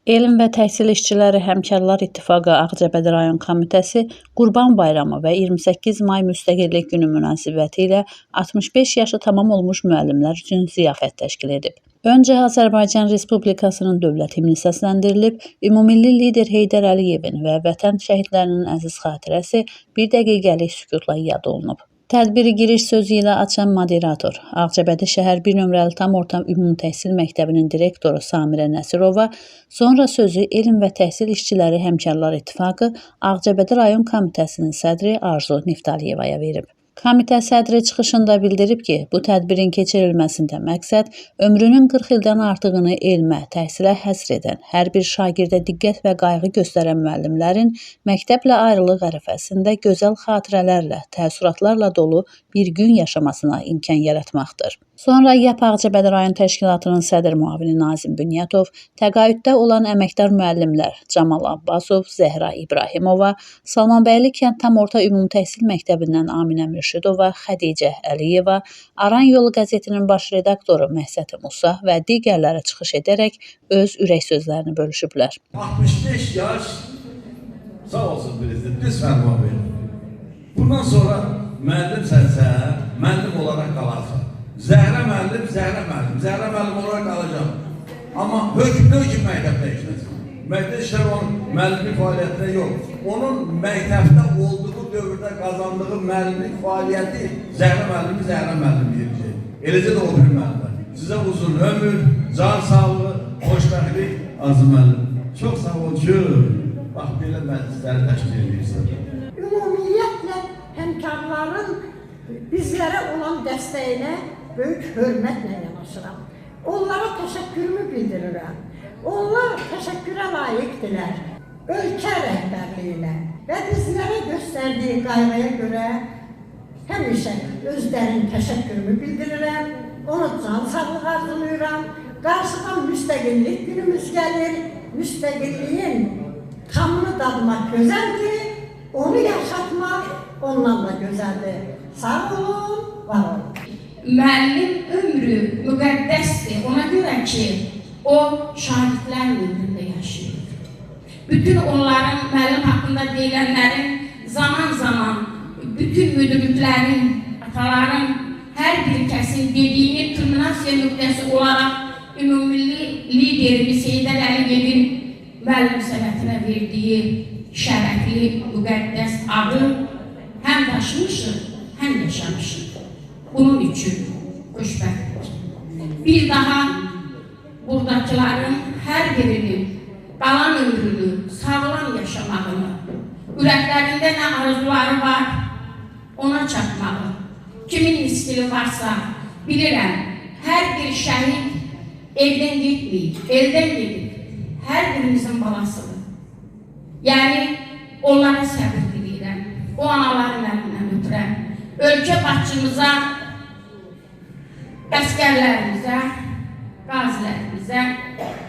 Elm və Təhsil İşçiləri Həmkarlar İttifaqı Ağcabədi rayon komitəsi Qurban Bayramı və 28 may Müstəqillik Günü münasibətilə 65 yaşı tamam olmuş müəllimlər üçün ziyafət təşkil edib. Öncə Azərbaycan Respublikasının dövlət himni səsləndirilib, Ümumilli lider Heydər Əliyevin və vətən şəhidlərinin əziz xatirəsi bir dəqiqəlik sükutla yad olunub. Tədbiri giriş sözü ilə açan moderator, Ağcabədi şəhər 1 nömrəli tam orta ümumi təhsil məktəbinin direktoru Samirə Nəsirova, sonra sözü Elm və Təhsil İşçiləri Həmkarlar İttifaqı Ağcabədi rayon komitəsinin sədri Arzu Niftaliyevaya verib. Komitə sədri çıxışında bildirib ki, bu tədbirin keçirilməsində məqsəd ömrünün 40 ildən artığını elmə, təhsilə həsr edən, hər bir şagirdə diqqət və qayğı göstərən müəllimlərin məktəblə ayrılıq ərəfəsində gözəl xatirələrlə, təəssüratlarla dolu bir gün yaşamasına imkan yaratmaqdır. Sonra YAP Ağcabədi rayon təşkilatının sədr müavini Nazim Bünyatov, təqaüddə olan əməkdar müəllimlər Camal Abbasov, Zəhra İbrahimova, Salmanbəyli kənd tam orta ümumi təhsil məktəbindən Aminə Mürşidova, Xədicə Əliyeva, Aran Yolu qəzetinin baş redaktoru Məhsəti Musa və digərləri çıxış edərək öz ürək sözlərini bölüşüblər. 65 yaş sağ olsun prezident, düz fərman verir. Bundan sonra müəllimsənsə, müəllim olaraq qalarsan. Zəhra müəllim olaraq qalacaq. Amma hökm məktəbdə işləsin. Məktəb işlər onun müəllimlik fəaliyyətinə yox. Onun məktəbdə olduğu dövrdə qazandığı müəllimlik fəaliyyəti Zəhra müəllim deyəcək. Eləcə də o bir müəllimlər. Sizə uzun ömür, can sağlığı, xoşbəxtlik arzu müəllim. Çox sağ olun ki, bax belə məclisləri təşkil edirsiniz. Ümumiyyətlə həmkarların bizlərə olan dəstəyinə böyük hörmətlə yanaşıram. Onlara təşəkkürümü bildirirəm. Onlar təşəkkürə layiqdirlər. Ölkə rəhbərliyinə və bizlərə göstərdiyi qayğıya görə həmişə özlərinin təşəkkürümü bildirirəm. Ona can sağlığı arzulayıram. Qarşıdan müstəqillik günümüz gəlir. Müstəqilliyin tamını dadmaq gözəldir. Onu yaşatmaq ondan da gözəldir. Sağ olun, var olun. Müəllim ömrü müqəddəsdir, ona görə ki, o şagirdlərin ömründə yaşayır. Bütün onların müəllim haqqında deyilənlərin zaman bütün müdürlüklərin, ataların, hər bir kəsin dediyini kulminasiya nöqtəsi olaraq ümumilli liderimiz Heydər Əliyevin müəllim sənətinə verdiyi şərəfli, müqəddəs adı həm daşımışıq, həm yaşamışıq. Bunun üçün xoşbəxtdir. Bir daha buradakiların hər birinin qalan ömrünü, sağlam yaşamağını, ürəklərində nə arzuları var, ona çatmağı, kimin istili varsa bilirəm, hər bir şəhid evdən getməyib, eldən gedib, hər birimizin balasıdır. Yəni, onlara səbir diləyirəm, o anaların əlindən ötürəm, ölkə başçımıza, əskərlərimizə, qazilərimizə,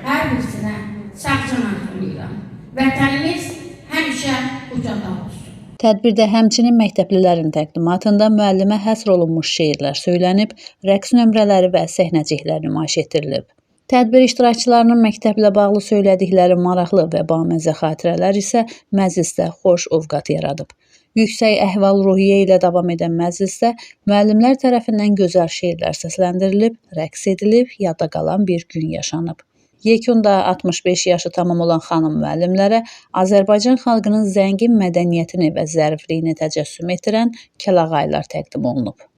hər birisinə sağcan arzulayıram. Vətənimiz həmişə ucada olsun. Tədbirdə həmçinin məktəblilərin təqdimatında müəllimə həsr olunmuş şeirlər söylənib, rəqs nömrələri və səhnəciklər nümayiş etdirilib. Tədbir iştirakçılarının məktəblə bağlı söylədikləri maraqlı və baməzə xatirələr isə məclisdə xoş ovqat yaradıb. Yüksək əhval-ruhiyyə ilə davam edən məclisdə müəllimlər tərəfindən gözəl şeirlər səsləndirilib, rəqs edilib, yadda qalan bir gün yaşanıb. Yekunda 65 yaşı tamam olan xanım müəllimlərə Azərbaycan xalqının zəngin mədəniyyətini və zərifliyini təcəssüm etdirən kəlağaylar təqdim olunub.